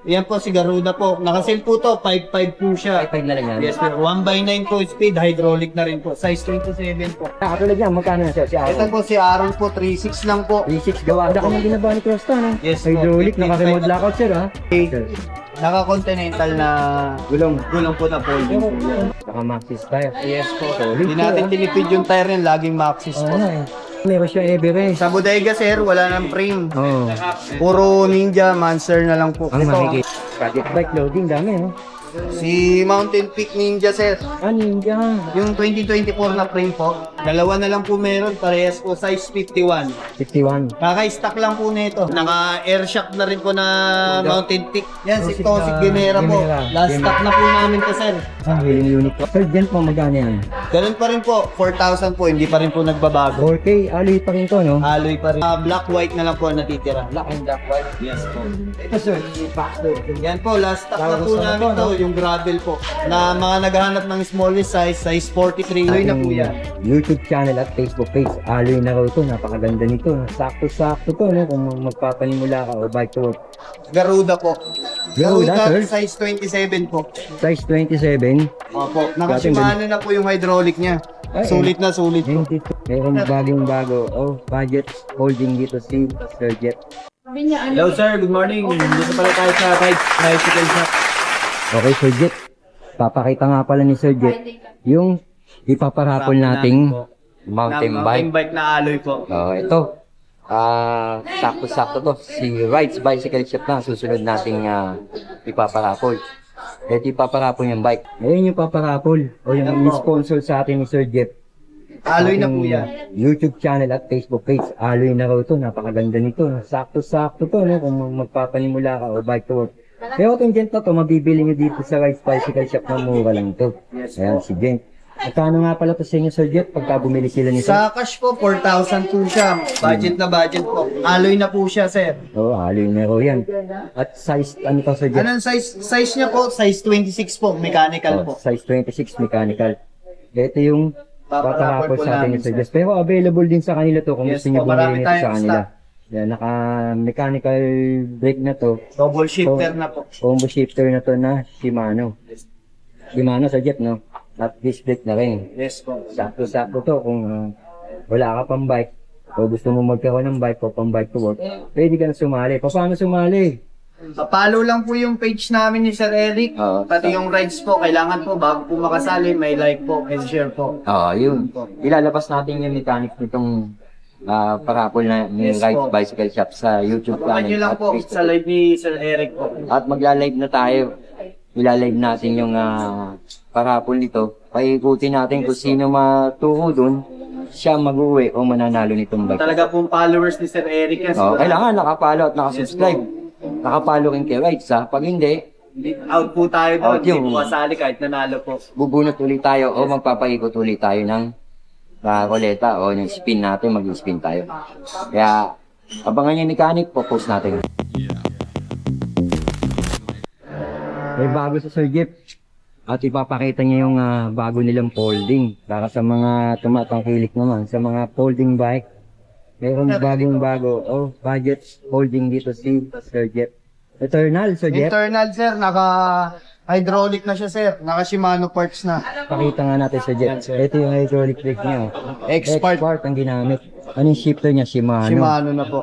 Yan po si Garuda po. Nakasil po to, 5.5 po siya. 5.5 na lang yan. Yes po, 1x9 po speed, hydraulic na rin po. Size 27 po. Katulad yan, magkano na siya? Si Ito Aaron. po si Aaron po, 3.6 lang po. 3.6 gawa. Ada ka nang ginaba ni Crosta, no? Yes po. Hydraulic, naka-remote lockout sir, ha? Sir. Naka-continental na Gulong. gulong po na folding po yan. Naka-maxis tayo. Yes po. Solid Hindi po, natin ah. tinipid yung tire yan, laging Maxis Oo po. nga eh. Meron siya Everest. Sa bodega sir, wala nang frame. Oo. Puro Ninja, Mancer na lang po. Ang Ito, mahigit. Project bike loading, dami, no? si Mountain Peak Ninja sir. Ano yun dyan? Yung 2024 na frame po, dalawa na lang po meron, parehas po size 51. 51. Kaka-stock lang po nito. Naka-air shock na rin po na Mountain Peak. Yan, si Toxic, Toxic Gemera po. Gemera. Last stock na po namin to sir. Ang healing unit. Sir, dyan po magkano yan? Ganun pa rin po, 4,000 po, hindi pa rin po nagbabago. 4K, alloy pa rin to, no? Alloy pa rin. Black white na lang po ang natitira. Black and black white. Yes po. Ito sir, si Baxter. Yan po, last stock na po Gusto na namin to, no? to, yung gravel po. Na mga naghahanap ng smallest size, size 43. Alloy na po yan. YouTube channel at Facebook page. Alloy na raw to. Napakaganda nito. Sakto-sakto to, no? Kung magpapanimula ka o bike to work. Garuda po. Garuda, sir? Size 27 po. Size 27. Opo. Nakashimano na po yung hydraulic niya. Ay, Sulit na sulit po. 22. Meron bagong bago. Oh, budget holding dito si Sir Jet. Hello sir, good morning. Dito pala tayo sa bicycle shop. Okay, Sir Jet. Papakita nga pala ni Sir Jet yung ipaparapol nating mountain bike. Mountain bike na alloy po. Oh, ito. Sakto-sakto to. Si Rides Bicycle Shop na susunod nating ipaparapol. Ito ipaparapol yung bike. Ayun yung paparapol. O yung sponsor sa atin ni Sir Jeff. Alloy na po Ating yan. YouTube channel at Facebook page. Alloy na raw to. Napakaganda nito. Sakto-sakto to, no? Kung magpapanimula ka o bike to work. Pero itong Gent na to, mabibili nyo dito sa Rides Bicycle Shop na mura lang to. Ayan, si Gent. Magkano nga pala to sa inyo, Sir Jet, pagka bumili sila nito? Sa cash po, 4,000 po siya. Budget na budget po. Alloy na po siya, sir. Oo, alloy na raw yan. At size, ano to, Sir Jet? Anong size? Size niya po, size 26 po, mechanical po. Size 26 mechanical. Ito yung Paparapol paparapol po sa atin namin, ni Sir sir. Jet. Pero available din sa kanila to kung Yes gusto nyo po, marami bumili nito tayong sa kanila. Yan, naka-mechanical brake na to. Double shifter na po. Combo shifter na to na Shimano. Shimano sa Jet, no? At disc brake na rin. Yes po. Sakto-sakto to kung wala ka pang bike o gusto mo magkaroon ng bike o pang bike to work, pwede ka na sumali. Paano sumali? Follow lang po yung page namin ni Sir Eric. Oo. Pati yung rides po, kailangan po bago po makasali, may like po and share po. Oo, yun. Ilalabas natin yung mechanics nitong parapol na ni Yes Rides po. Bicycle Shop sa YouTube Abangan channel. nyo lang at po Facebook. sa live ni Sir Eric po. At magla-live na tayo. Ilalive natin yung parapol nito. Paikutin natin kung sino matuho dun, siya mag-uwi o mananalo nitong bike. Talaga pong followers ni Sir Eric yan. Oh, kailangan nakapalo at nakasubscribe. Nakapalo rin kay Rides, ha. Pag hindi, Out po tayo doon, Out hindi yung- po kasali kahit nanalo po. bubunot ulit tayo o magpapaikot ulit tayo ng roleta o yung spin natin, mag-spin tayo. Kaya, abangan yung mechanic, post natin. May bago sa Sir Jeff at ipapakita niya yung bago nilang folding para sa mga tumatangkilik naman sa mga folding bike. Meron bagong bago budget folding dito si Sir Jeff. Eternal, Sir Jeff. Internal sir, naka hydraulic na siya sir, naka Shimano parts na. Pakita nga natin Sir Jeff. Ito yung hydraulic brake niya. X-Part. X-Part ang ginamit. Anong shifter niya? Shimano. Shimano na po.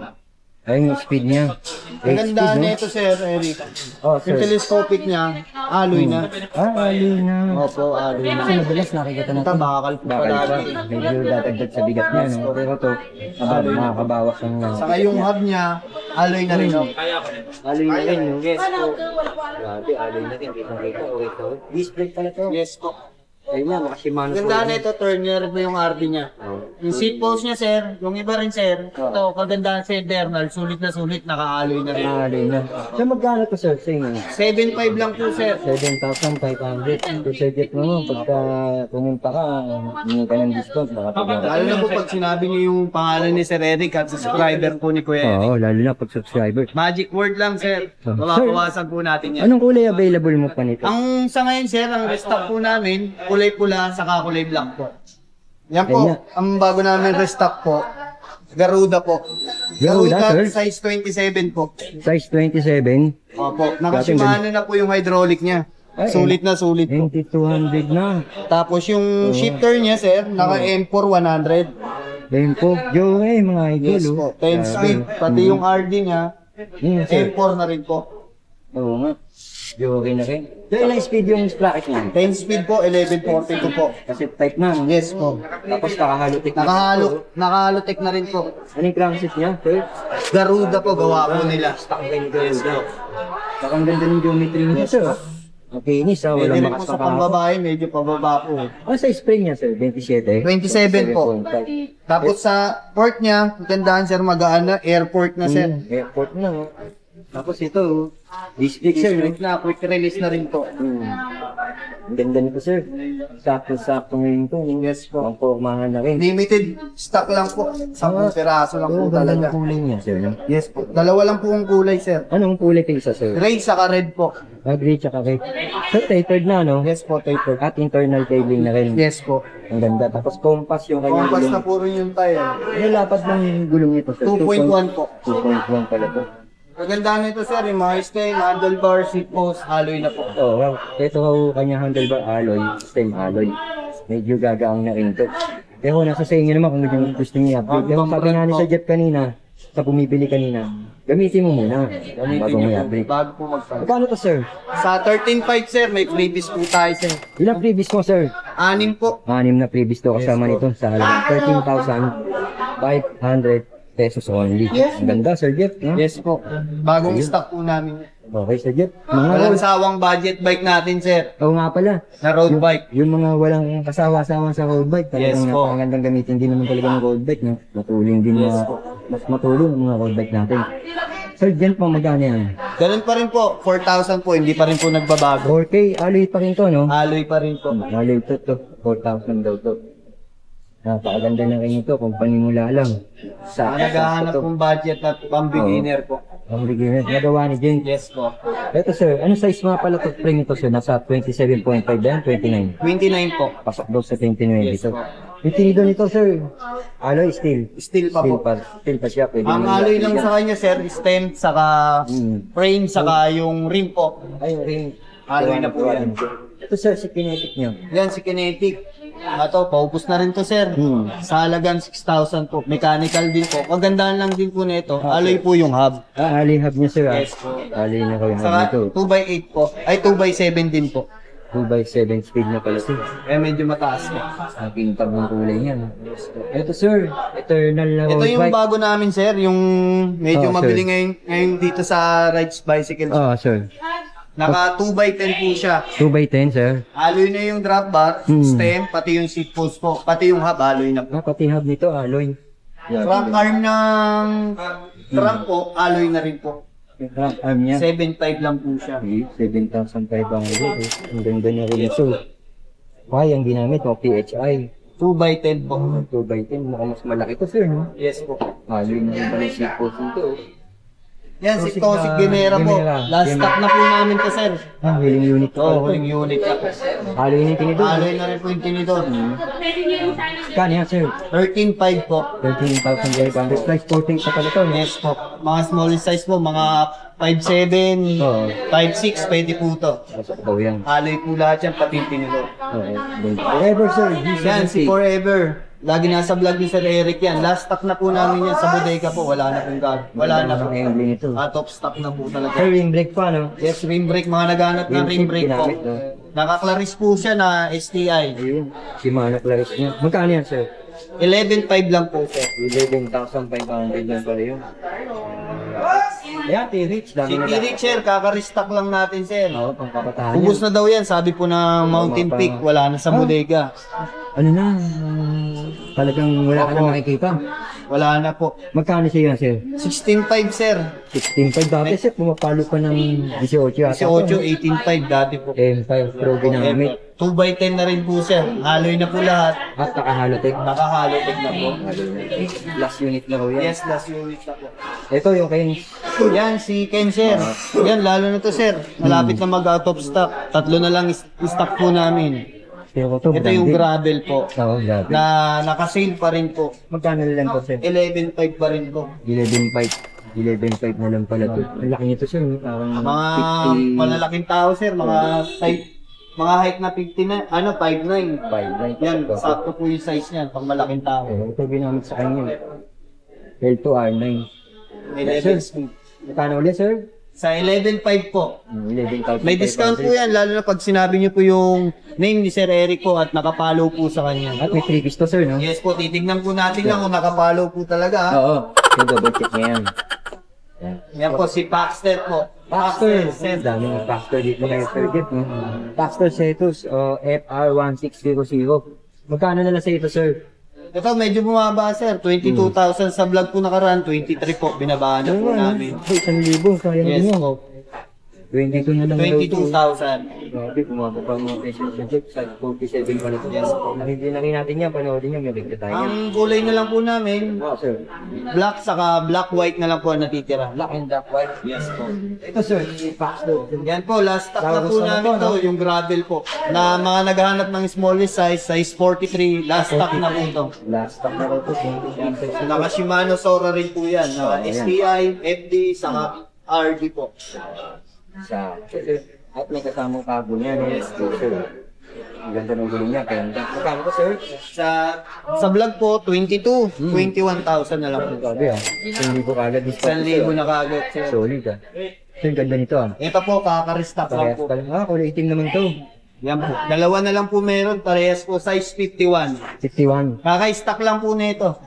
Ayun yung speed niya. Ang 8 ganda speed, no? nito sir Eric. Oh, Yung sir. telescopic niya, alloy na. Alloy na. Opo, alloy na. Kasi madalas nakikita Ito, natin. bakal po Bakal pa. palagi. Medyo dadagdag sa bigat niya, no? Pero ito, makakabawas ng Saka yung hub niya, alloy na rin. Oh. alloy na rin, no? Yes po. Grabe, alloy na rin. Kitang-kita. Ito. Disc brake pala to. Yes po. Ayun nga, makashimano. Ang ganda na ito, turner po yung RD niya. Yung seat post niya, sir, yung iba rin, sir. Ito, kagandahan sa internal, sulit na sulit, naka-alloy na rin. Alloy na. So, magkano to, sir? Sa inyo? 7.5 lang po, sir. 7,500. Kung Sir Jeff naman, pagka pumunta ka, hindi ka ng discount, makapagana. Lalo na po pag sinabi niyo yung pangalan ni Sir Eric at subscriber po ni Kuya Eric. Oo, lalo na pag subscriber. Magic word lang, sir. Mababawasan po natin yan. Anong kulay available mo pa nito? Ang sa ngayon, sir, ang restock po namin, kulay pula, saka kulay black po. Yan po, Ganyan. ang bago namin restock po. Garuda po. Garuda, sir? size 27 po. Size 27. Opo. Nakashimano na po yung hydraulic niya. Ay, Sulit na sulit po. 2200 na. Tapos yung shifter niya, sir, naka M4 100. Tempo. Yo, mga idol. Yes oh. po. 10 speed. Pati yung RD niya, Sir. M4 na rin po. Oo nga. Yo, okay na rin. So, ilang speed yung sprocket niya? 10 speed po, 1142 po. Kasi type na. No? Yes po. Tapos nakahalotik na. Nakahalotek na rin po. Ano yung crankshaft niya? Sir? Garuda po, gawa po nila. Stock ganito. Saka ang ganda ng geometry niya, sir. Okay, ni sa Pwede walang rin po bakas sa pa ako. pambabae, medyo pababa po. Ano sa spring niya, sir? 27? 27 po. 7.5. Tapos sa port niya, gandaan sir, magaan na, airport na sir. Airport na. Oh. Tapos ito, disc sir. Quick na, quick release na rin po. Ang ganda nito, sir. Sakto-sakto ngayon ito. Yes po. Ang pormahan na rin. Limited stock lang po. 10 piraso lang po Ang ganda talaga. ng kulay niya, sir. No? Yes po. Dalawa lang po ang kulay sir. Anong kulay kayo sa, sir? Gray saka red po. Gray tsaka red. So, tapered na, no? Yes po, taper. At internal cabling na rin. Yes po. Ang ganda. Tapos compass yung kanyang Compass gulong. na po rin yung tire. Ano lapad ng gulong nito, sir? 2.1 po. 2.1 pala to. Kagandaan nito sir, yung mga stem, handlebar, seat post, alloy na po. Oo, wow. Ito kanyang handlebar alloy, stem alloy. Medyo gagaang na rin to. Pero nasa sa inyo naman kung yung gusto niyo i-upgrade. Yung sabi nga ni sa Jeff kanina, sa bumibili kanina, gamitin mo muna bago mo i-upgrade. Bago po mag-start. Magkano to, sir? Sa 13.5 sir, may freebies po tayo sir. Ilang previous mo, sir? 6 po. 6 na previous to kasama nito sa halagang 13,500 pesos only. Ang ganda, Sir Jeff. No? Yes po. Bagong stock po namin. Okay, Sir Jeff. Mga Walang sawang budget bike natin sir. Oo nga pala. Na road bike. Yung mga walang kasawa-sawa sa road bike, Yes talagang po. napakagandang gamitin din naman talaga ng road bike. No? Matuling din na, mas matulong ang mga road bike natin. Sir Jeff, po magkano yan? Ganun pa rin po. 4,000 po. Hindi pa rin po nagbabago. 4K, alloy pa rin to, no? Alloy pa rin po. Alloy to. 4,000 daw to. Napakaganda na rin ito kung panimula lang. Naghahanap pong budget at pang beginner po. Ang beginner, nagawa ni Jen. Yes po. Ito sir, ano size mga pala to frame ito sir? Nasa 27.5 yan, 29. 29 po. Pasok daw sa 29 Yes ito. po. Yung tinidor nito sir, alloy steel. Steel pa po. Steel pa siya. Pwede Ang mo alloy i-upgrade lang yan. sa kanya sir, stem, saka frame, saka yung rim po. Ay, yung ring. Alloy na po yan. Ito sir, si kinetic niyo. Yan si Kinetic. Ito, paupos na rin to sir. Sa halagang 6,000 po. Mechanical din po. Kagandahan lang din po nito. Alloy po yung hub. Alloy hub niya sir. Yes po. Alloy na kawing hub Saka nito. 2x8 po. Ay, 2x7 din po. 2x7 speed na pala sir. Eh, medyo mataas po. Aking tabang kulay niyan. Ito sir, eternal na Ito road yung bike. bago namin sir. Yung medyo Oh, mabili sir. ngayon dito sa Rides Bicycle. Sir. Naka 2x10 po siya. 2x10 sir. Alloy na yung drop bar, stem, pati yung seat post po. Pati yung hub, alloy na po. Pati hub nito, alloy. Front arm ng trunk po, alloy na rin po. Yung front arm niya. 7.5 lang po siya. 7,500. Ang ganda niya rin ito. Why ang ginamit mo? PHI. 2x10 po. 2x10. Mukhang mas malaki to sir, no? Yes po. Alloy na rin pala yung seat post nito. Yan, si Tosig Tosig na Gemera po. Gemera. Last stock na po namin to sir. Huling unit to. Oo, huling unit na po. Alloy na yung tinidor. Alloy na rin po yung tinidor. Kano yan sir? 13.5 po. 13,500. Price 14 sa pala to, no? Yes po. Mga small size po, mga 5'7", Oo. 5'6", pwede po to. Pasok daw yan. Alloy po lahat yan, pati yung tinidor. Oo. Forever sir. Yan, si Forever. Lagi nasa vlog ni Sir Eric yan. Last stock na po namin yan sa bodega po. Wala na pong gag. Wala na po. Ang handling ito. Top stock na po talaga. Sir, ring brake pa, no? Yes, rim brake. Mga naghanap ng rim brake po. Ginamit, no? Nakaklaris po siya na STI. Ayun. Si Mano Clarice niya. Magkano yan, sir? 11.5 lang po, sir. 11,500 lang pala yun. Ayan, T-Rich. Si Dami na Eric, sir, kaka-restock lang natin, sir. Oo, pang kapatahan Ubus yan. na daw yan. Sabi po ng Mountain Peak, wala na sa bodega. Ano na? Talagang wala ka na makikita. Wala na po. Magkano siya yan, sir? 16.5, sir. 16.5 dati, sir. Pumapalo pa ng 18 yata. 18, 18.5 dati po. M5 Pro ginamit. 2x10 na rin po, sir. Haloy na po lahat. At nakahalotech. Nakahalotech na po. Last unit na raw yan. Yes, last unit na po. Ito yung kay Yan, si Ken, sir. Yan, lalo na to, sir. Malapit na mag-out of stock. 3 na lang stock po namin. Pero to, Ito yung branded. gravel po. Oo, grabe. Na naka-sale pa rin po. Magkano na lang to, sir? 11.5 pa rin po. 11.5. 11.5 na lang pala to. Ang laki nito, sir. Parang Mga 50. malalaking tao, sir. Mga height na 59, 5'9". 5. Yan, sakto po yung size niyan, pang malaking tao. Ito ginamit sa kanya. L2 R9. 11 speed. Magkano ulit, sir? Sa 11.5 po. 11,500. May discount po yan, lalo na pag sinabi niyo po yung name ni Sir Eric po at nakapollow po sa kanya. At may 3 piece to, sir, no? Yes po, titignan po natin lang kung nakapollow po talaga. ha. Oo. Yung double check niya yan. Yan. Yan po, si Paxter po. Paxter. Sir. Daming Paxter dito kay Sir Jeff, no? Paxter Cetus, FR1600. Magkano na lang sa ito, sir? Ito, medyo bumaba, sir. 22,000 sa vlog po nakaraan. 23 po, binabaan na po namin. 1,000, sayang Yes din yun. po. 22 na lang. daw ito. 22,000. Grabe, kumaba pa mga pesos sa Jeff. Sa 47 pala ito. Nakikita na rin natin yan, panoodin nyo, may bigla tayo yan. Ang kulay na lang po namin, Wow, sir. black saka black white na lang po ang natitira. Black and dark white. Yes po. Ito, sir, yung Paxter. Yan po, last stock na po Gusto mo namin to, to, no? yung gravel po. Na mga naghahanap ng smallest size 43, last stock na po ito. Last stock na ito, 23 pesos. Naka Shimano Sora rin po yan. Naka Ayan. STI, FD, saka RD po. Sa at may kasamang kago niya, no? Yes, sir. Ang ganda ng gulong niya, kaya magkano ko, sir? Sa vlog po, 21,000 na lang po. Grabe, ah. 1,000 kagad discount. 1,000 na kagad, sir. Solid, ah. Sir, ganda nito, ah. Ito po, kaka-restock lang Parehas po. pa lang. Ah, kulay itim naman to. Yan po. Dalawa na lang po meron, parehas po, size 51. 61. Kaka-stock lang po nito.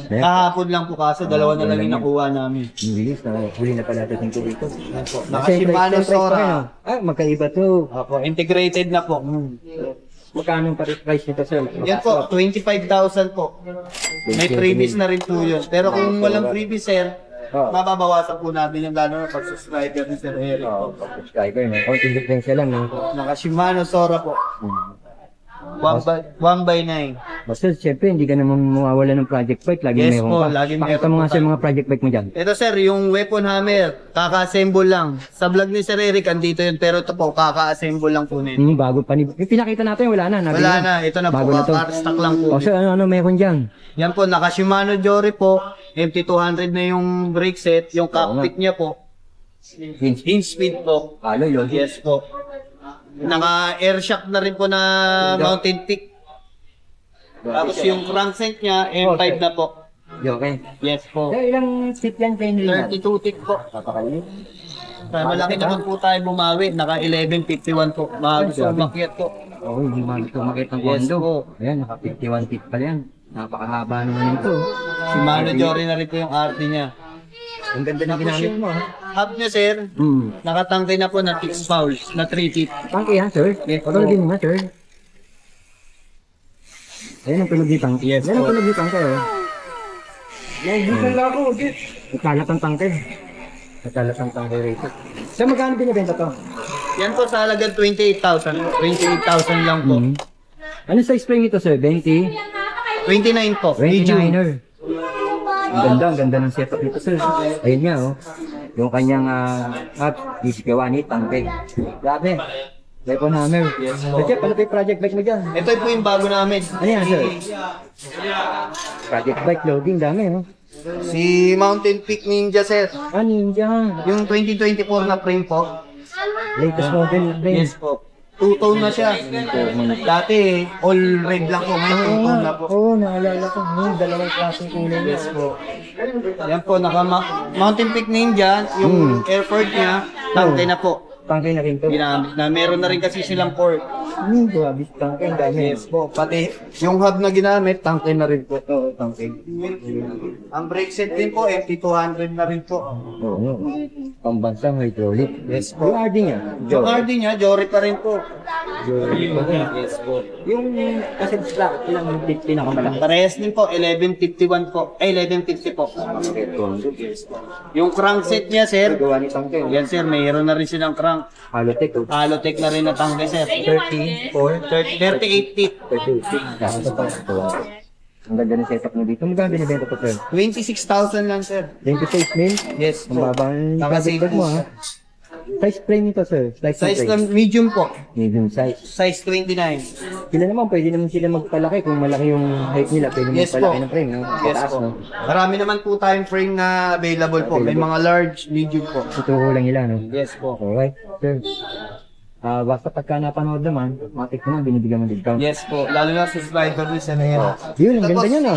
Ayan. Kahapon lang po kaso, dalawa na lang yung nakuha namin. Yung bilis na huli na pala natin ito dito. Yan po. Kasi Naka Shimano price pa rin, Sora. ah. Ah, magkaiba to. Opo, integrated na po. Magkano ang price nito, sir? Yan po, 25,000 po. May freebies na rin po yun. Pero kung walang freebies, sir, mababawasan po natin yung lalo na pag-subscriber ni Sir Eric. Oo, subscriber, no? Konting difference lang, no? Naka Shimano Sora po. 1x9. Basta, siyempre, hindi ka naman mawawala ng project bike. Lagi Yes meron po, ka. lagi Pakita meron mo nga po sa tayo. mga project bike mo dyan. Ito sir, yung weapon hammer, kaka-assemble lang. Sa vlog ni Sir Eric, andito yun. Pero ito po, kaka-assemble lang po nito. Bago pa ni... Yung pinakita natin, wala na. Nabili Wala na, ito na po, Bago na to. kaka-stock lang po. O, sir, ano meron dyan? Yan po, naka Shimano Jory po. MT200 na yung brake set. Yung cockpit niya po. In speed po. Ano yun? Yes po. Naka air shock na rin po na Mountain Peak. Tapos yung crankshank niya, M5 na po. Okay. Yes po. Sir, ilang seat yan kayo nila? 32 tick po. Papakalit. Kaya malaki naman po tayo bumawi. Naka 1151 po. Mga gusto umakyat po. Oo, hindi man ito makita ng Yes kondo. po. Ayan, naka 51 feet pala yan. Napakahaba naman ito. Shimano Jory na rin po yung RT niya. Ang ganda ng ginamit mo, ha? Hub niya sir, nakatangkay na po na 6 fouls na 3 feet. Tangke, ha, sir? Yes, Patulog po. din mo, sir. Ayan ang tunog ni tangke. Yes, Ayan ang po. tunog ni tangke, oh. Nagbukan lang ako. Nagkalat ang tangke. Nagkalat ang tangke rito. Sir, magkano binibenta to? Yan po sa halagang 28,000. 28,000 lang po. Ano sa spring ito, sir? 20? 29 po. Medium. 29er. Ang ganda ng setup nito, sir. Ayun nga, oh. Yung kanyang gawa ni tangke. Grabe. Weapon hammer. Yes, So, po. Jeff, ano pa yung project bike mo dyan? Ito po yung bago namin. Ano yan, sir? Project bike loading, dami, oh. Si Mountain Peak Ninja sir. Ano yun dyan? Yung 2024 na frame po. Latest model, frame. Yes po. Two-tone na siya. Dati, all red lang po. Ngayon, two-tone na po. Oo, naalala ko. Dalawang klaseng kulay. Yes po. Yan po, Mountain Peak Ninja, yung airport niya, tangkay na po. Tangkay na rin to. Ginamit na. Meron na rin kasi silang port. Grabe, tangkay. Ang dami. Yes po. Pati yung hub na ginamit, tangkay na rin po. Oo, tangkay. Ang brake set din po, MT200 na rin po. Oo. Pambansang hydraulic. Yes po. Yung RD niya. Yung RD niya, Jory pa rin po. Yes po. Yung kasi slack, ilang pinakamalaki. Parehas din po, 1151 po. Ay, 1150 po. Yung crankset niya, sir. Gawa ni tangkay. Yan, sir. Mayroon na rin silang crank. Halotech. Halotech na rin na tangkay, sir. 38 feet. 38. Ang ganda ng setup mo dito. Magkano binibenta ko, sir? 26,000 lang, sir. 26 mil? Yes Ang po. babang Nakasave project bike mo, po. ha? Size frame nito, sir. Size lang medium po. Medium size. Size 29. Sila naman, pwede naman sila magpalaki. Kung malaki yung height nila, pwede Yes magpalaki po. ng frame. No? Yes Pataas, po. no? Marami naman po tayong frame na available po. May mga large, medium po. Tuturo lang nila, no? Yes po. Alright, sir. Basta pagka napanood naman, matik naman, binibigyan mo discount. Yes po. Lalo na subscriber ni Sir Hero. Yun, ang ganda niya, no?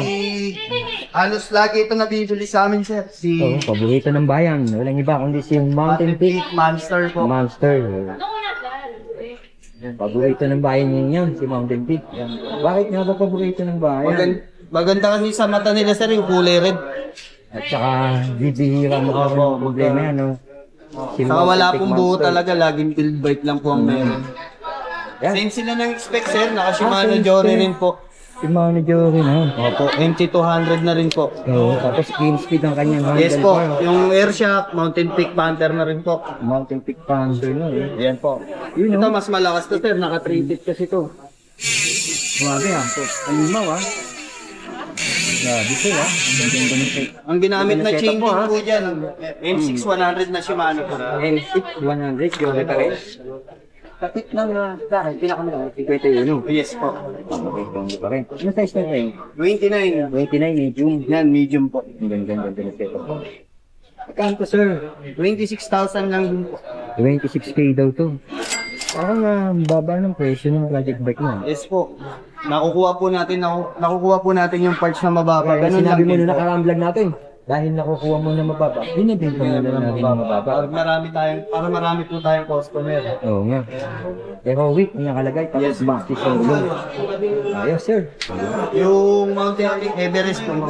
Halos lagi ito nabibili sa amin, sir. Si Oo, paborito ng bayan. Walang iba kundi si Mountain Peak Monster po. Monster. Paborito ng bayan niya yan, si Mountain Peak. Bakit nga ba paborito ng bayan? Maganda kasi sa mata nila, sir, yung kulay red. At saka, bibihira mo kasi ng problema yan, no? Si Saka Mountain wala Peak pong buo Monster. talaga. Laging build bite lang po ang meron. Yan. Same sila ng spec, sir. Naka-Shimano same Jory spec. rin po. Si Manager rin, ha? Opo. MT200 na rin po. Oo, tapos game speed ang kanyang handle. Yes po. bar. Yung Airshock, Mountain Peak Panther na rin po. Mountain Peak Panther, no? Eh. Yan po. Yun, Ito no? mas malakas to, sir. Naka-3-tip kasi to. Grabe, ha? Alimaw, ha? Grabe, sir, ha? Ang ganda ng set. Ang ginamit na Setup chain mo, ha? po dyan. M6100 na Shimano po. M6 100, yung pa rin. Kapit lang na sa akin, pinakamalaki, 50 yun, no? Yes po. Okay, yung pa rin. Ano size na rin? 29. 29, medium. Yan, medium po. Ang ganda ng setup mo. Magkano to, sir? 26,000 lang din po. 26K daw to. Parang baba ng presyo ng project bike mo. Yes po. Nakukuha po natin yung parts na mababa. Kaya Ganun lang sinabi mo din na po. nakaramblog natin. Dahil nakukuha mo na mababa, binibenta mo na natin ng mababa. Para marami po tayong customer. Oo nga. Pero week, ang nakalagay, tapos basis yung ulo. Ayos, sir. Yung Mountain Peak Everest po.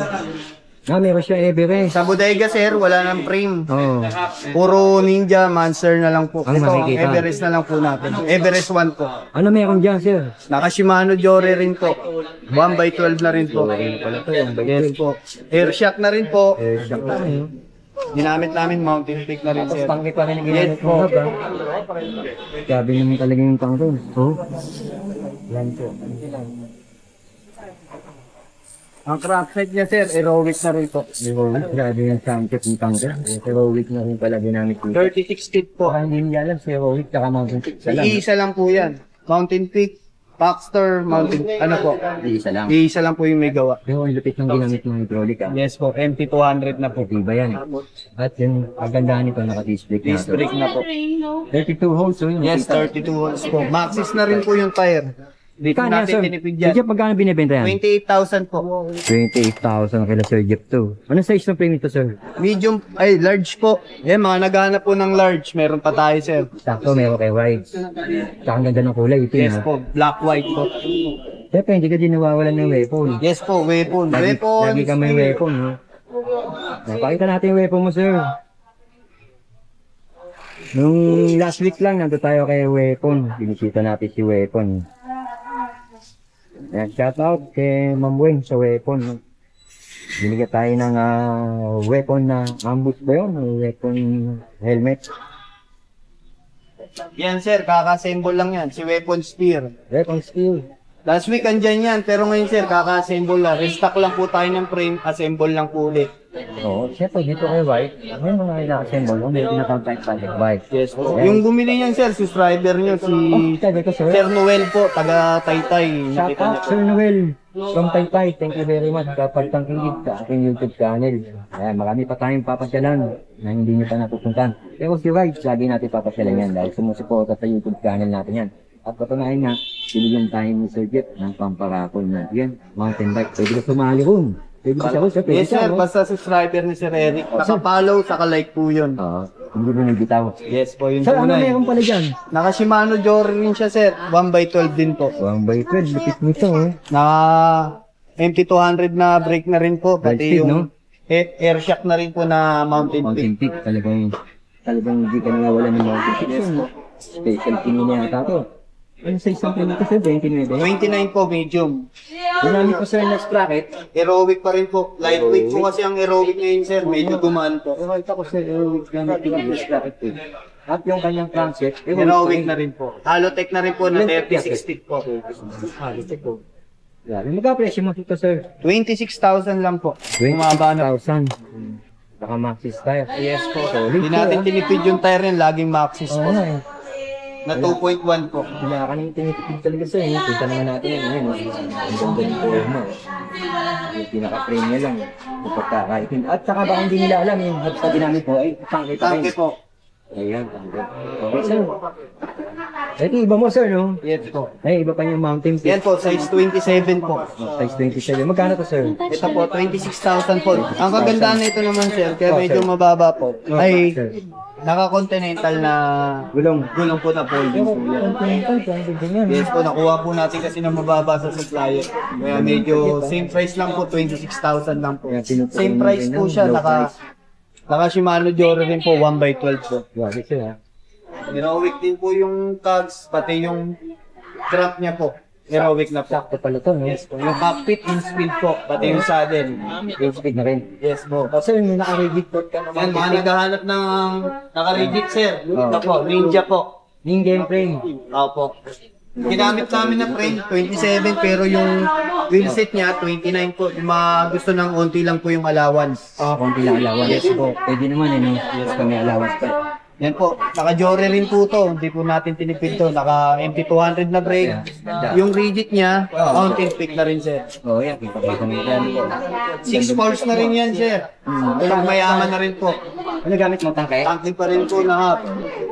Meron siya Everest. Sa bodega, sir, wala nang frame. Oo. Puro Ninja, Monster na lang po. Ang Ito, ang makikita. Everest na lang po natin. Everest 1 po. Ano meron dyan, sir? Naka-Shimano Jory rin po. 1x12 na rin po. Pala to, yung bike. Yes po. Airshock na rin po. Shock na rin. Ginamit namin Mountain Peak na rin, Tapos sir. tangke pa rin yung ginamit Yes mo. po. Grabe naman talaga yung tangke. Oo. Yan po. Ang crank set niya, sir, aerobic na rin po. Grabe yung tangke ng tangke. Heroic na rin pala ginamit ko. 36 feet po. Baka hindi niya alam si Heroic tsaka Mountain Peak. Isa lang. Iisa lang po yan. Mountain Peak, Baxter, Mountain, ano po? Isa lang. Iisa lang po yung may gawa. Pero ang lupit ng ginamit ng hydraulic, ah. Yes po, MT200 na po. Iba yan. At yung kagandahan nito, naka-disc brake na Disc ito. brake na po. 32 holes, so yun. Yes, 32 holes po. Maxis na rin po yung tire. Dito Kanya, natin sir. tinipid Sir yan. Jeff, magkano binibenta yan? 28,000 po. 28,000 kila Sir Jeff to. Anong size ng frame ito, sir? Medium, large po. Yan, mga naghahanap po ng large. Meron pa tayo, sir. Sakto, meron kay White. Tsaka ang ganda ng kulay, ito Yes yun. po, black, white po. Siyempre, hindi ka din nawawalan ng weapon. Yes po, weapon. Weapon. Lagi ka may weapon, no? Pakita natin yung weapon mo, sir. Nung last week lang, nandito tayo kay weapon. Binisita natin si weapon. Ayan, shout out kay Ma'am Weng sa weapon. Binigyan tayo ng weapon na ambush ba yun? Weapon helmet. Yan, sir, kaka-assemble lang yan. Si Weapon Spear. Weapon skill. Last week andyan yan, pero ngayon, sir, kaka-assemble lang. Restock lang po tayo ng frame, assemble lang po ulit. Oo, siyempre dito kay White, may mga ina-assemble, may pinaka-type project bike. Yes po. Yung bumili niyan, sir, subscriber niyo, si Sabi ko, sir. Sir Noel po, taga Taytay. Shout Nakita out, niyo po. Sir Noel. From Taytay, thank you very much. Kapag tangkilig sa aking YouTube channel. Ayan, marami pa tayong papasyalan na hindi nyo pa napupuntan. Pero si White, lagi natin papasyalan yan dahil sumusuporta sa YouTube channel natin yan. At patunayan nga, binigyan tayo ni Sir Jeff ng pamparakol na yan, mountain bike. Pwede ka sumali ron. Pwede ka siya, pwede Yes, siya, sir, no? basta subscriber ni Sir Eric. Naka-follow, saka-like po yun. Oo, hindi mo nagitaw. Yes po, yun Sir, po ano na meron pala dyan? Naka-Shimano Jory rin siya, sir. 1x12 din po. 1x12, lupit nito, oh. Naka MT200 na brake na rin po. Right Pati speed, yung airshock na rin po na Mountain Peak. Mountain Peak, talagang hindi ka nawawalan ng Mountain Peak. Yes po. Special king niya yata to. Ano sa isang primo kasi 29? 29 po, medium. Ginamit ko sir next bracket. Aerobic pa rin po. Lightweight po kasi ang aerobic ngayon, sir. Medyo gumaan po. Ito ko sir, gamit ko yung next bracket ko. At yung kanyang crankset, Aerobic na rin po. Halotech na rin po na 36 feet po. Check ko. Grabe, magka-presyo mo ito sir? 26,000 lang po. Bumaba na. 26,000. Naka-maxis tayo. Yes po. Solid Hindi po, natin ah. tinipid yung tire niyan, laging Maxxis Oo po. nga eh. Na 2.1 po. Wala ka nang tinitipid talaga sir. Kita naman natin yan. Ngayon, ang ganda ng forma. Yung pinaka-frame niya lang. Yung pagkakaitin. At saka baka hindi nila alam yung sa ginamit mo ay tangke pa rin. Tangke po. Ayan, tangke. Okay sir. Ito iba mo sir, no? Yes po. Ay, iba pa yung mountain Yan peak. po, size 27 po. Size 27. Magkano to sir? Ito po, 26,000 po. Ang kagandahan nito naman sir, kaya Oh, medyo sir. mababa po, Oh, ay sir. naka-continental na Gulong. gulong po na folding po yan. Yes po, nakuha po natin kasi na mababa sa supplier. Kaya medyo same price lang po, 26,000 lang po. Kaya tinutukoy Same mo price rin po ng siya, low price. naka Shimano Joro rin po, 1x12 po. Grabe sir ha. Heroic din po yung tags, pati yung crank niya po. Heroic na po. Sakto pala to, no? Yes po. Yung cockpit in speed po, pati yung saddle. Yung speed na rin. Yes po. Kasi yung naka-rigid port ka Yan, naman. mga naghahanap ng naka-rigid sir. Oh. Ito po, Ninja po. Yung game frame. Opo. Ginamit namin na frame, 27, pero yung wheelset niya, 29 po. Yung mga gusto ng onti lang po yung allowance. Konti lang allowance. Yes po. Pwede naman eh, no? Yes, kami allowance pa. Yan po, naka-Jore rin po to. Hindi po natin tinipid to. Naka-MT200 na brake. Yung rigid niya, mountain peak na rin sir. Oo, yan. Kita mo yan. 6 poles na rin yan sir. Tulog mayaman na rin po. Ano gamit mo, tangke? Tangke pa rin po na half.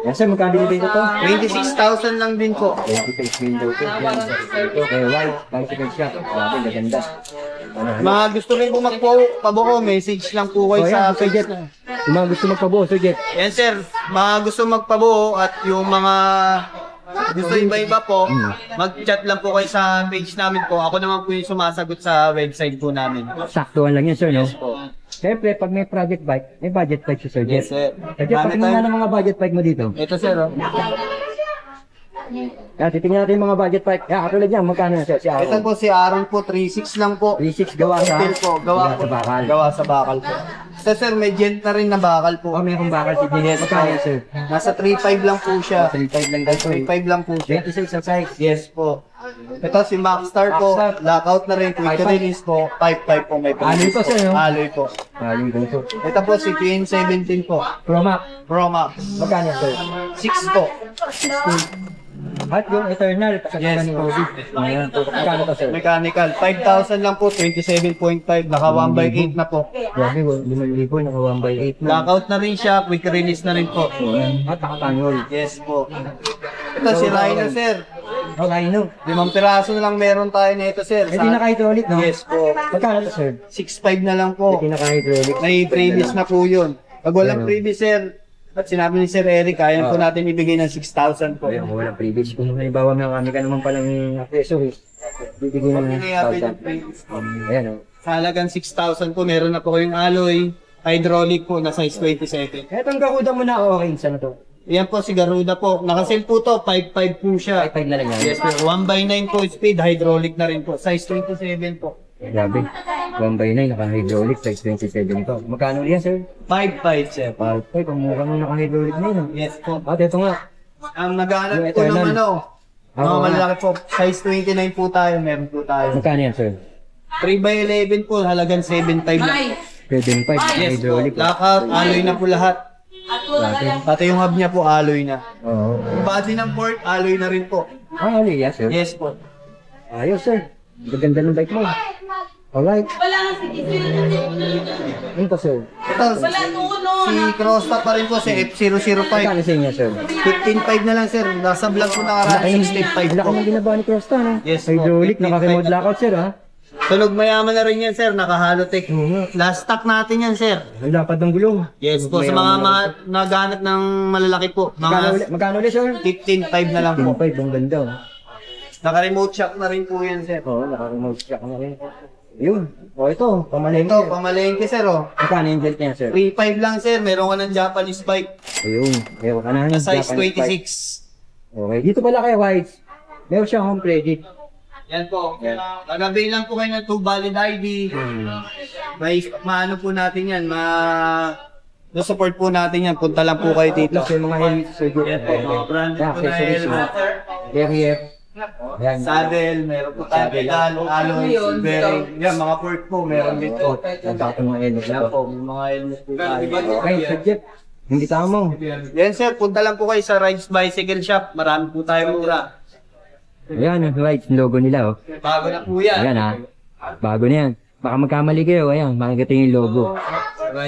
Yan sir, magkano binibenta to? 26,000 lang din po. 25 window to. Yan. Ito, kay white. Bicycle shop. Grabe, gaganda. Ano? Mga gusto rin po magpabuko, message lang po kayo Oh, sa yan, Sir Jet. Yung mga gusto magpabuo, Sir Jet. Yan sir, mga gusto magpabuo at yung mga gusto iba-iba po, mag-chat lang po kayo sa page namin po. Ako naman po yung sumasagot sa website po namin. Saktuhan lang yan, sir, no? Yes po. Siyempre, pag may project bike, may budget bike si Sir Jet. Yes sir. Sir Jet, Gamit patingin nga tayo. ng mga budget bike mo dito. Ito sir, oh. Yan, titingnan natin yung mga budget bike. Yan, katulad yan, magkano yan, sir? Si Ito Aaron. po si Aaron po, 3.6 lang po. 3.6 gawa sa... Steel po, gawa po. sa bakal. Gawa sa bakal po. Ito sir, may gent na rin na bakal po. Oh, mayroong bakal si Jet. Magkano yan, sir? Nasa 3.5 lang po siya. 3.5 lang daw, sir. 3.5 lang po siya. 26 ang size. Yes po. Ito si Maxstar po, Maxstar. lockout na rin, quick 5.5. release po, 5.5 po may Alloy po, sir, no? Alloy po. Yung ganito. Ito po si PN17 po, Pro Max. Pro Max. Magkano yan, sir? 6 po. At yung Eternal. Yes, ni po. Obi. Ayan, magkano to, sir? Mechanical, 5,000 lang po, 27.5, naka 1x8 na po. Grabe, 5,000, naka 1x8 na. Lockout na rin siya, quick release na rin po. At nakatanyol. Yes po. Ito si Rhino sir, Oh, Rhino. 5 piraso na lang meron tayo nito sir. Hindi naka-hydraulic, no? Yes po. Magkano to, sir? 6.5 na lang po. Hindi naka-hydraulic. May previous na po yun. Pag walang Ayun. previous sir, at sinabi ni Sir Eric, kaya po natin ibigay ng 6,000 po. Ayun, walang previous. Kung halimbawa may ka naman palang accessories, bibigyan ng Pinayapin 1,000. yung previous po. Ayan, oh. Sa halagang 6,000 po, meron na po kayong alloy, hydraulic po na size 27. Etong garuda mo na orange, ano to? Yan po si Garuda po. Nakasale po to, 5.5 po siya. 5.5 na lang yan. Yes po, 1x9 po speed, hydraulic na rin po. Size 27 po. Grabe. 1x9, naka-hydraulic, size 27 to. Magkano yan, sir? 5.5 sir. 5.5, ang mura nung naka-hydraulic na yun. ah. Yes po. At ito nga, Ang naghahanap Yung po ng Eternal. ano, Oo, mga nga. malalaki po, size 29 po tayo, meron po tayo. magkano yan, sir? 3x11 po, halagang 7.5 lang. 7.5, Yes po, hydraulic. lockout, alloy na po lahat. Grabe. Pati yung hub niya po, alloy na. Oo. Yung body ng port, alloy na rin po. Ah, ano yan, sir? Yes po. Ayos, sir. Gaganda ng bike mo. Alright. Wala nga si Ano to, sir? Ito, si Crosta pa rin po, si F005. Magkano sa inyo, sir? 15.5 na lang sir, nasa vlog po nakaraan, 16.5 Laki po. ng ginawa ni Crosta, no? Yes po. Hydraulic, 15.5 naka-remote na po. lockout, sir, ha? Tunog mayaman na rin yan sir, naka-halotech. Oo nga. Last stock natin yan sir. Ang lapad ng gulong. Yes po, sa mga naghanap ng malalaki po, Magkano ulit, sir? 15.5 na lang po. 15.5, ang ganda, oh. Naka-remote shock na rin po yan sir. Oo, naka-remote check na rin. Yun. O, ito, pamalengke. Ito, pamalengke sir oh. Magkano yung belt niya, sir? 3.5 lang sir, meron ka ng Japanese bike Ayun. Meron ka na. na ng size Japanese bike. 26. Okay. Dito pala kay Whites. Meron siyang home credit. Yan po. Nagabay lang po kayo ng 2 valid ID. May maano po natin yan, support po natin yan. Punta lang po kayo dito. Plus yung mga helmet sa good. Yan po, mga brand Yeah, po na accessories, helmet. Derriere. Ayan. Saddle, meron po tayo pedal, alloys, bearing. Yan, mga port po, meron din po. Nagkakot mga helmet Yan po. po, may mga helmet po tayo. Okay, Sir Jeff. Hindi mo. Yan sir, punta lang po kayo sa Rides Bicycle Shop. Marami po tayo mura. Ayan, right, yung logo nila, oh. Bago na po yan. Ayan, ha. Bago na yan. Baka magkamali kayo, ayan, makikita yung logo.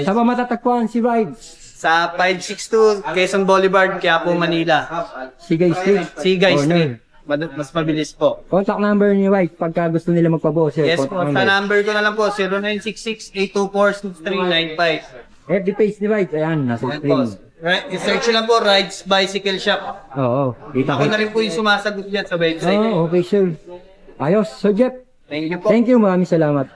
Saan ba matatagpuan si Rides? Sa 562 Quezon Boulevard, Quiapo, Manila. Sigay Street. Sigay Corner. Street. Mas mabilis po. Contact number ni White pagka gusto nila magpabuo, sir. Yes Contact po, sa number ko na lang po, 0966-824-6395. FB page ni White, ayan, nasa Yan po. screen. Right, search lang po, Rides Bicycle Shop. Oo, kita Ako na rin po yung sumasagot dyan sa website. Oo, okay, sir. Ayos, Sir Jeff. Thank you po. Thank you, maraming salamat.